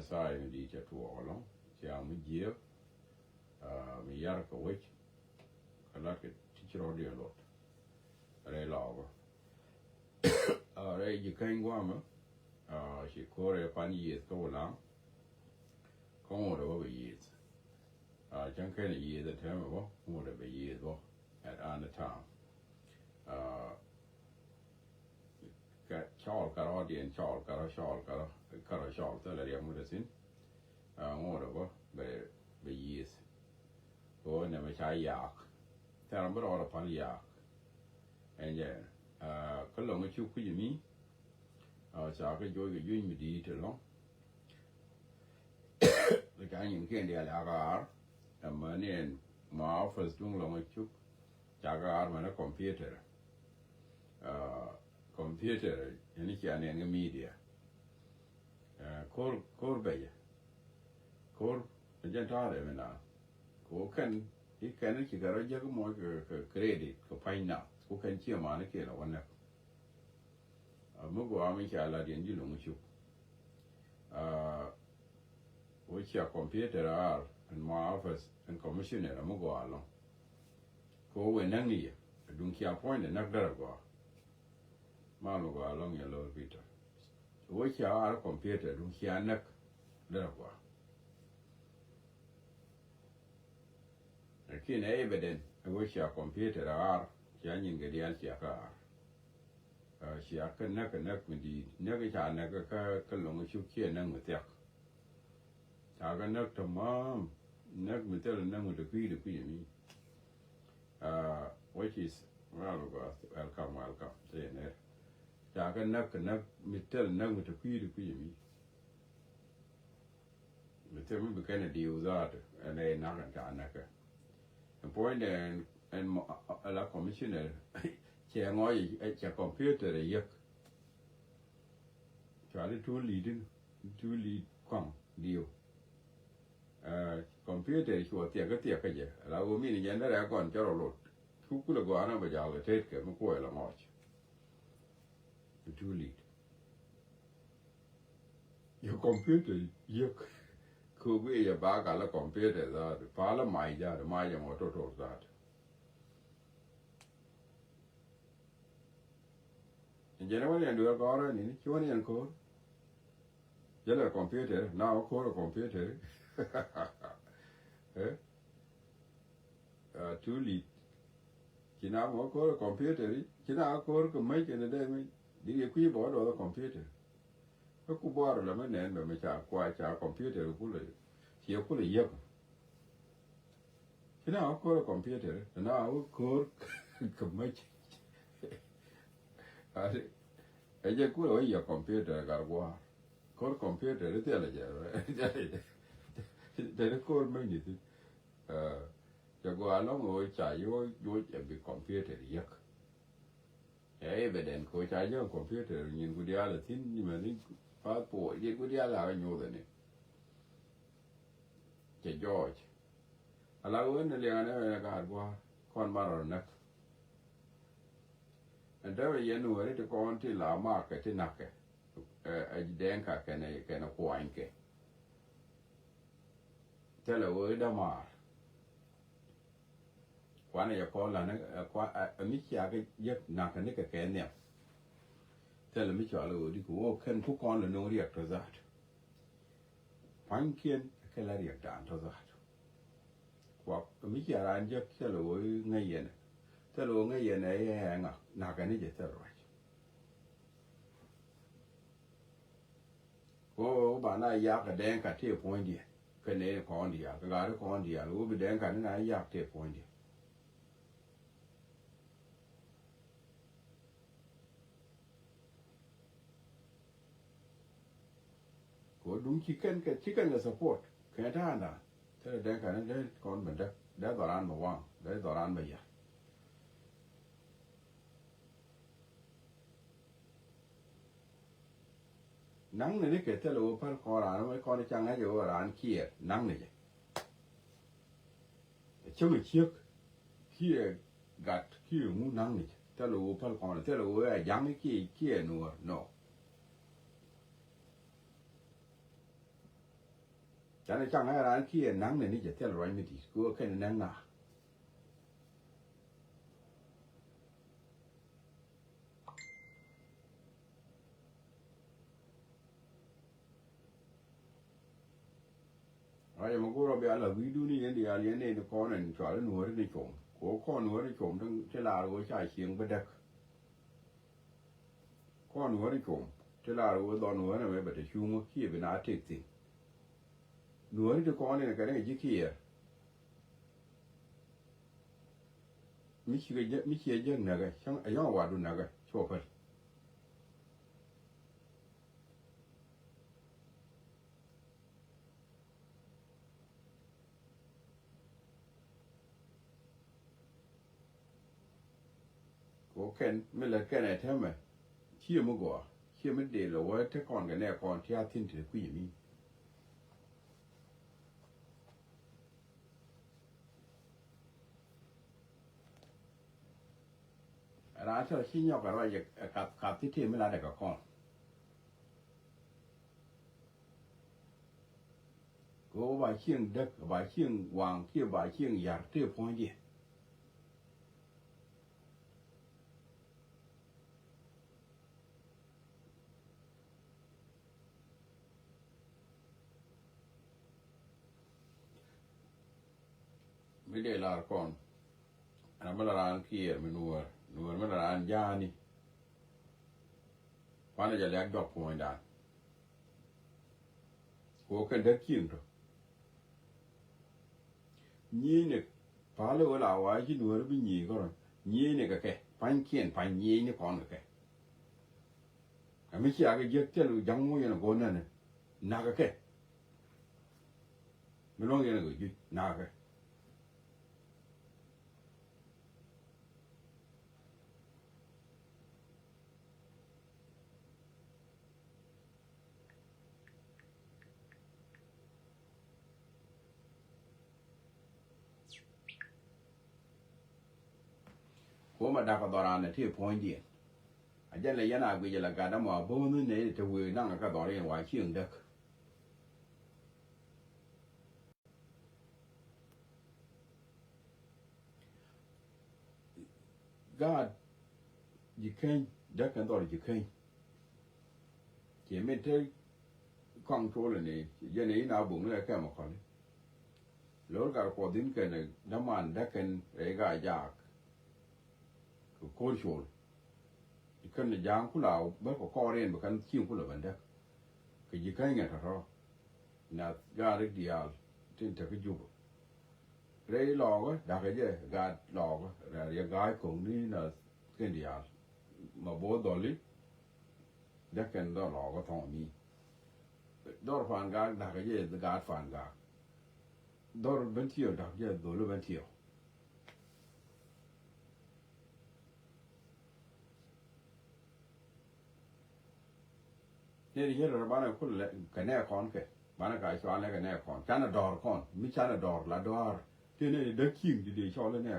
sai mi di che tuo lo sia mi gio mi yar ko wech kala ke ti chro di lot re lo re ji kan gwa ma shi kore pan yi ko la ko mo do yi chẳng cái gì thì thế mà bố mua được cái gì bố at an time cái shawl cái đó điện shawl cái đó shawl tới là điểm mua được xin mua được bố về về gì bố này mới xài yak thế là bắt đầu là pan yak anh vậy cái lòng cái chú cái gì mi sao cái dôi mình đi từ lắm cái những cái này là cái Amanin ma office dung lo chuk jagar mana computer yani ki ane media kor baya kor jan tare mena ko kan ikan ki garo jag mo credit ko paina ko kan ci ma ne ke la wannan mugo amin ki ala den di lo chuk wo ci computer and my office and commissioner mo go along ko we nangi dun ki appoint na dara go ma lo go along ya lo peter wo ki a computer dun ki anak dara go akin evident wo ki a computer a ki anyin ga dial ki aka shi aka nak mi di naga ta naga ka lo mo chu ki nan mu tek ta ga nak tamam nak mi tell nak mi de kui mi which is welcome say ne ta ga nak mi tell nak mi de kui mi tell mi kana di uzat ane nak ta nak point and la commissioner che ngoi che computer yak chali tu lead kwang dio computer chuột tiệc cái gì là ôm mình nhận ra còn cho rồi lột thu cứ là gọi nó bây giờ là chết cái nó quay là ngọt too late your computer yok cứ bây giờ ba cả là computer ra phá là mai ra một trâu ra giờ nó vẫn được có rồi nè chú anh ăn code giờ là computer nào code là computer too late chỉ nào mà có computer chỉ nào có cái mấy cái này đây mới đi quy bỏ đồ computer cái cú bỏ rồi là mấy nền mà trả computer cũngเลยchỉ cũngเลยgiật chỉ nào có computer nào có cái mấy ấy giờ cũng là giật computer cả qua có computer thì là giờ để nó coi mấy gì thì cho qua nó ngồi chạy vô bị computer giật evident ko chạy vô computer nhìn cái dia là tin nhưng mà ní phát bộ gì cái dia là cái nhau đấy nè chạy George ala quên là liền này cả qua con bà rồi nè anh đó bây giờ nuôi thì con thì làm mà cái thì nặng cái đen cả cái này quanh cái thế là với đam mà quan này có là nó quan mỹ chia cái giấc nặng cái này thế là mỹ chia là đi cũng khen phúc con là nó riêng thôi ra phán kiên cái là riêng đàn thôi ra hoặc mỹ chia là anh giấc thế là với ngay vậy này thế là ngay vậy này hàng à nặng cái này vậy thế rồi cô bạn này giá cái đen cả thiệp point đi cái này con đi à cái gái đó con đi à lúc bị đen cả nó này giá thiệp point đi cô đúng chỉ cần là support cái đó là thế là đen cả nó đấy con mình đó đã bảo ăn mà quăng đấy bảo ăn bây giờ nắng này cái thế là phải coi là nó mới coi nó chẳng hay gì là ăn kia nắng này chứ mà chiếc kia gạt kia muốn nắng này thế là phải coi thế là giăng cái kia nữa nó chả nó chẳng ai ra kia nắng này chỉ theo rồi mình thì cứ cái nắng nào rồi mà cô rồi bây giờ là ví dụ như đi ăn này nó con này chọn nó nuôi nó trộm có con nuôi nó trộmทั้งเวลาเราใช้เสียงไปเด็กcon nuôi nó trộmเวลาเราตอนnuôi nóไม่แบบชูงขี้เป็นอาทิตย์สิnuôi nó con này cái này chỉขี้ไม่เชื่อเยอะนะก็ช่างไอ้ย่อว่าดูนะก็ชอบเพิ่นก็แค่ไม่ละแค่ไหนแท้ไหมเชื่อมากกว่าเชื่อไม่เดียวว่าถ้าก่อนกันแน่ก่อนที่อาทิตย์ถือคุยอย่างนี้ร้านเช่าชิ้นยอกกันว่าอยากกับที่ไม่ร้านเด็กกับก่อนก็ว่าเชี่ยงเด็กว่าเชี่ยงวางเที่ยวว่าเชี่ยงอยากเที่ยวพอยดีไม่ได้ลาก่อนอันนั้นมันร้านเกียร์มันนัวมันร้านยานี่วันนี้จะเลี้ยงดอกพอยได้ก็แค่เด็กกินตัวนี่เนี่ยพาเลยว่าเราไว้ที่นัวแล้วไปหนีก็เลยนี่เนี่ยก็แค่พันเขียนพันยี่นี่ก่อนก็แค่ไม่ใช่ก็เยอะเจ้ายังงูยังโกนนั่นเนี่ยน่าก็แค่ไม่ร้องยังไงก็ยิ่งน่าก็ผมมาดักตอนนั้นที่พอยดีอาจารย์เลยยันอากุยจะละกันแต่มาบ่นู้นเนี่ยจะวิ่งนั่งก็ตอนนี้ว่าเชี่ยงเด็กก็ยิ่งขึ้นเด็กกันตอนยิ่งขึ้นเขียนไม่ได้คอนโทรลเนี่ยยันนี้น่าบุ๋งเลยแค่มาคนแล้วก็พอดิ้นกันเนี่ยน้ำมันเด็กกันเรื่องยากโคตรชวนkan ne jang kula ba ko koren ba kan kin kula banda ke ji kan ya taro na ga ri dial tin ta ke jubo re lo ga da ke je ga lo ga ra ya ga ko ni na ken dial ma bo doli da kan do lo ga thong mi dor fan ga da ke je da ga fan ga dor ben tio da je do lo ben tioเนี่ยที่เราบ้านเราคนละกันแน่คอนเกบ้านเราขายชวนแล้วกันแน่คอนจานดอร์คอนไม่จานดอร์ละดอร์ที่นี่เด็กขิงดีๆชอบเลยแน่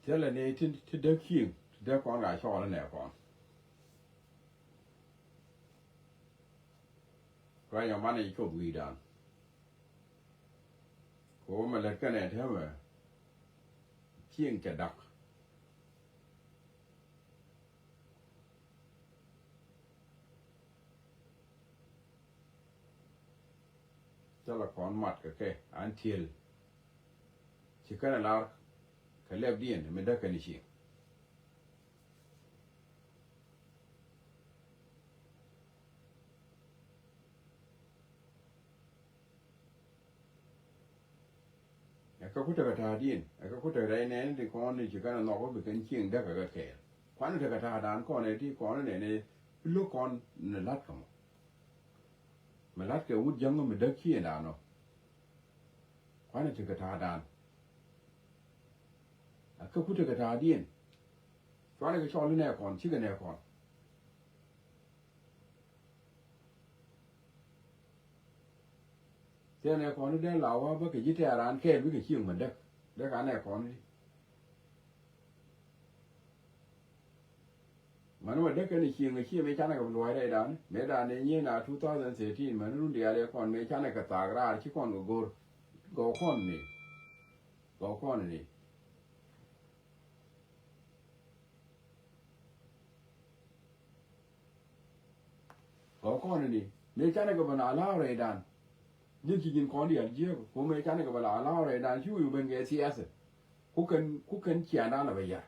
เท่านั้นเนี่ยที่เด็กขิงเด็กคอนขายชอบแล้วแน่คอนก็ยังบ้านในชอบวีดานโอ้มาเล็กกันแน่เท่าไหร่เที่ยงจะดักเจ้าละครมัดก็แค่อันเทียลชิคกันแล้วเขาเรียบเดียนไม่ได้กันนี่ชิก็คุยกับทาดีนก็คุยกับไรเนี่ยที่คนนี่ชิคกันนอกก็เป็นเชียงได้ก็แค่ quando te kata dan ko ne ti ko ne lu kon ne lat kam me lat ke wut jang me da ki na no quando te kata dan a ka ku te kata dien quando ke chol ne kon chi ke ne kon te ne kon de la wa ba ke ji te ran ke bi ke chi me da ka ne kon niมันว่าเด็กกันนี่เชียงเชียไม่ใช่ในกับรวยได้ดานเมื่อดานนี้นะ2013มันรุ่นเดียวเลยก่อนไม่ใช่ในกับตากราชิก่อนก็กอข้อนนี่กอข้อนนี่กอข้อนนี่ไม่ใช่ในกับมันอาลาอะไรดานยิ่งกินของเดียวเยอะผมไม่ใช่ในกับมันอาลาอะไรดานช่วยอยู่เป็นเกษียณคุกกันเขียนด้านอะไรอย่าง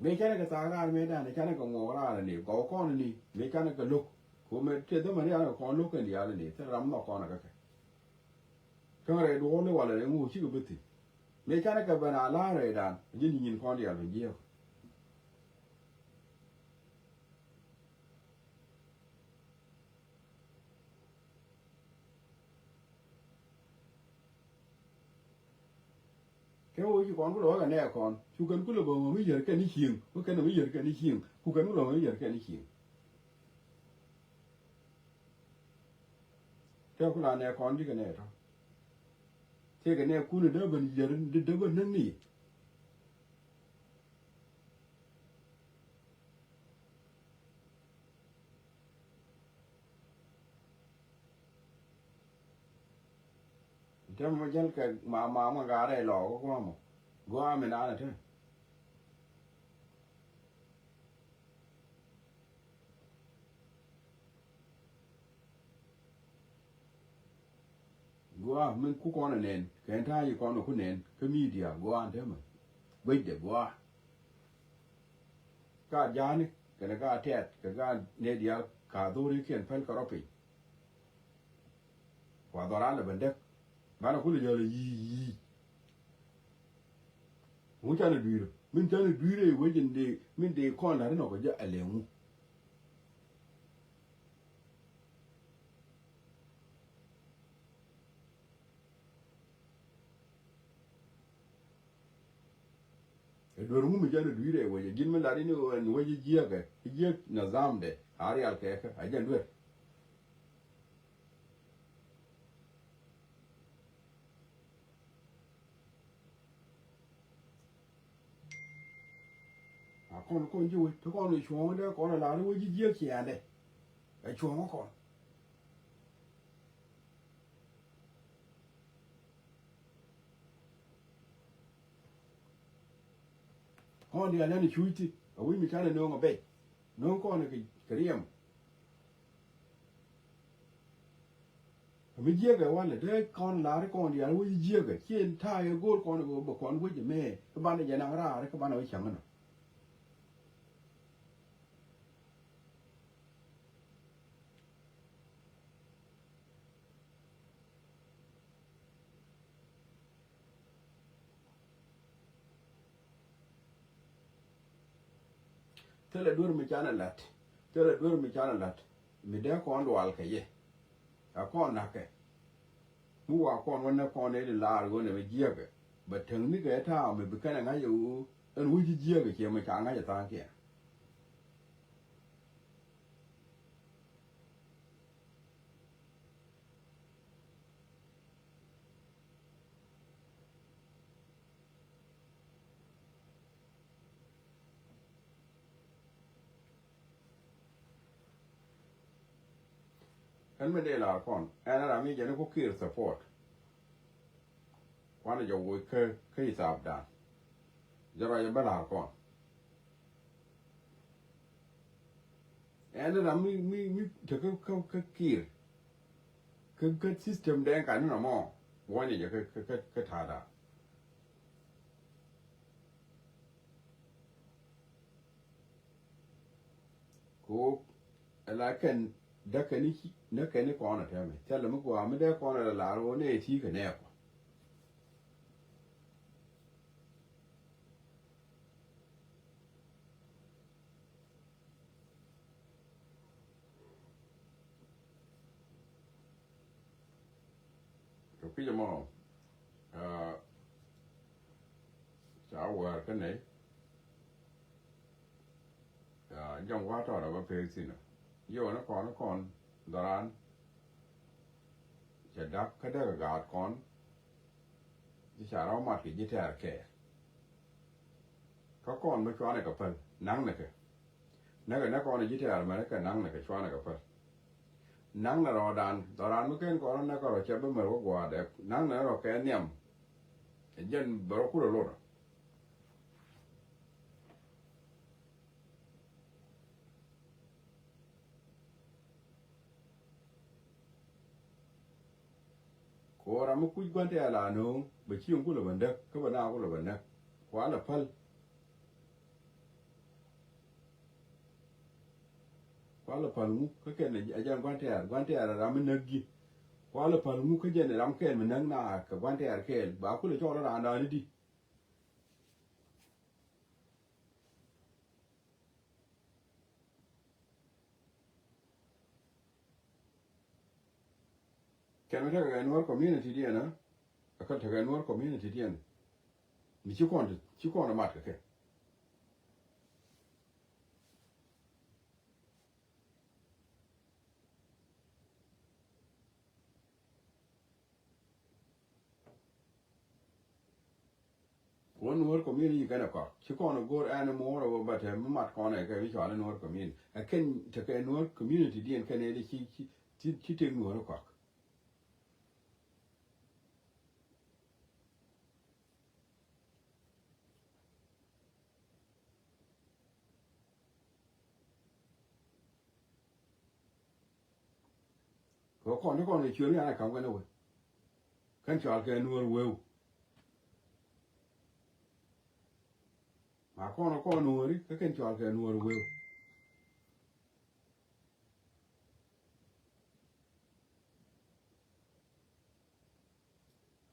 ไม่ใช่ในกระตากราไม่ได้ในใช่ในกระงอราเนี่ยกอก้อนนี่ไม่ใช่ในกระลุกผมไม่เชื่อตัวมันเนี่ยกอนลุกกันเดียวเลยถ้ารำนอกกอนอะไรก็อะไรดูเลยว่าอะไรงูชิบบุตรไม่ใช่ในกระบรรลาอะไรดันยินคอนเดียวเป็นเยี่ยวแค่ว่าชีก่อนก็ร้อยกันแน่ก่อนชูกันก็เลยบอกว่าไม่เยอะแค่นี้เชียงว่ากันไม่เยอะแค่นี้เชียงกูกันก็ร้อยไม่เยอะแค่นี้เชียงแค่คนละแน่ก่อนที่กันแน่ท่าที่กันแน่กูเนี่ยเดินเป็นเยอะเดินเป็นนั่นนี่แต่มันยังแค่มาการอะไรหลอกก็ว่ามั้งก็ว่าไม่นานนะเท่ากัวมันคู่ก่อนเน้นแข่งท่าอยู่ก่อนกับคุณเน้นก็มีเดียกัวอันเท่ามั้งเว้ยเดี๋ยวกัวก็ยานี่กันก็เทียดกันก็เนี่ยเดียวขาดูริเขียนเพิ่นก็รอปีกว่าตอนนั้นเลยเป็นเด็กบ้านคุณเลยเจอเลยยี่หูจานเลยดูเลยมันจานเลยดูเลยเว้ยจันเดมันเดคอนอะไรนั่นก็จะอะไรงูดูรู้มันจานเลยดูเลยเว้ยกินมันอะไรนี่เว้ยเจี๊ยกน่าจามเดอารีอัลเคกอาจารย์ด้วยคนอยู่ทุกคนเลยช่วงเดียวก่อนละเลยเว้ยเจี๊ยกเขียนเดไอ้ช่วงก่อนก่อนเดียวนั่นนี่ช่วยที่เอาไว้มีการเลี้ยงเอาไปน้องก่อนเนี่ยก็เรียมไม่เจี๊ยกวันเลยเด็กก่อนลาเด็กก่อนเดียวเว้ยเจี๊ยกเขียนท่ายกูก่อนก็บอกก่อนเว้ยจะแม่ก็บ้านเนี่ยนางราก็บ้านเอาไว้ฉังกันเธอเลยดูมีจานละเธอเลยดูมีจานละมีเด็กก่อนดูอัลเคยก่อนนักมัวก่อนวันนั้นก่อนเนี่ยลาก่อนเนี่ยไม่เจี๊ยกบัดถึงนี่ก็ท่าไม่เป็นแค่ไหนอยู่อันวุ้ยเจี๊ยกเขียนไม่ช้างไงจะตายแก่อันไม่ได้ลาก่อนอันนั้นเรามีจะนึกว่าคือ support วันนี้จะวุ้ยเคยสาบด่านจะเราจะไม่ลาก่อนอันนั้นเรามีจะเขาคีร์คือ system แดงกันนั่นหรอมั้งวันนี้จะคือท่าด่ากูอะไรกันเด็กนี่นักนี่ก่อนนะเท่าไหร่แต่เราไม่กลัวไม่ได้ก่อนเราลาโรเนี่ยที่กันแน่กว่า พี่จะมองจะเอาว่ากันไหนยังว่าต่อเราเพลงสินะโยนครดารานจะดักก็ได้กับกาดก่อนที่ชาเรามาที่ยิ่งแท้แก่เขาก่อนไม่ชวนอะไรกับเพิ่นนั่งนะแกนั่งกับนักก่อนยิ่งแท้มาแล้วก็นั่งนะแกชวนอะไรกับเพิ่นนั่งนะรอดานเมื่อกี้ก่อนนั่งก็เราเชื่อเป็นเหมือนว่าเด็กนั่งนะเราแค่เนี่ยมยันบรอกคูโรโครามุคุยกันที่อะไรนู้นไปชี้งกุลบันเด็กก็บันดากุลบันเด็กขวาละพัลkwala palmu ka ken ajan gwante ar ram naggi kwala palmu ka jen ram ken men na ka gwante ar ken ba ku le chora na ni di ken ta ga nor community dia na ka ta ga nor community dia mi chi kon mat ka ke one nor community kana ko chi kon go animal or but mat kon e ka vi chora nor community a ken ta ga nor community dia ken e chi te nor ko ko kon ne churi ana kam kana we kan chora ke nor we ma kon nori ka ken chora ke nor we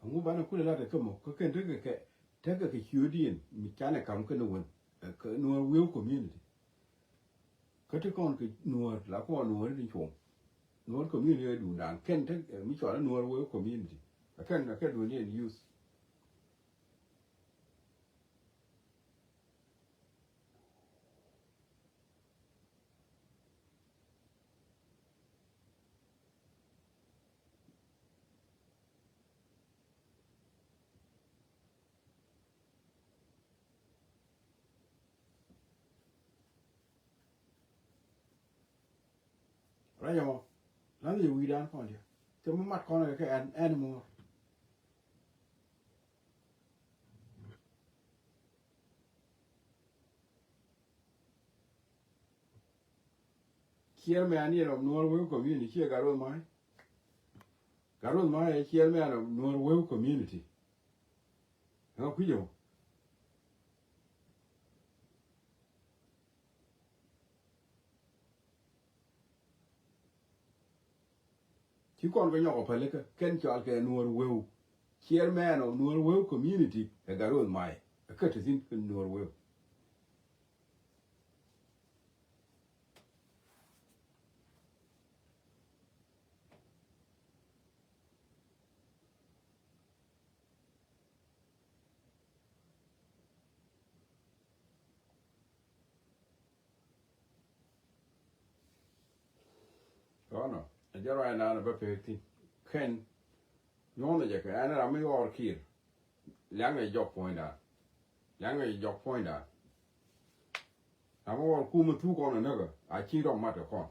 ngu bana kule la de kamo ko ken te ke hyudin mi kana kam ke no won ke no will community ko te kon ke no la ko no ni chong no community du dan ken te mi cho la no will community ka du ni use ra yo lan ni wi dan kon dia te mo mat kon ke animal kier me ani no will community ki garol mai e kier me no will community ha ku yo chi kon ko nyoko pele ka ken chal ke nuor wew chairman of nuor wew community e garol mai ka te tin nuor wew no jaro ana na ba pekti ken nyone je ka ana ra mi or kir lang e jok point da amo or ku mu tu ko na ga a chi ro ma te ko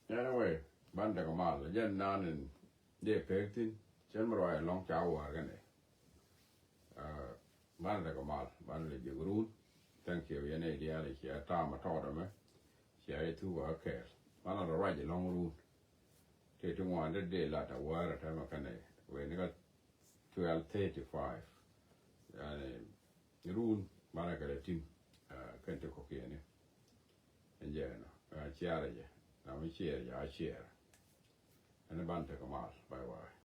anyway banda ko mal jen nanen de pekti chen ro ai long chao wa ga ne banda ko mal ban le je gurun thank you yene dia le ya ta ma to da me ya tu wa ke bana ro ra je long ru te tu wa de la ta wa ra ta ma ka ne we ne ga 12:35 yani run bana ka le tim kan te ko ke ne en je no chiara je na mi chiara ya chiara En är bante kamal. Bye bye.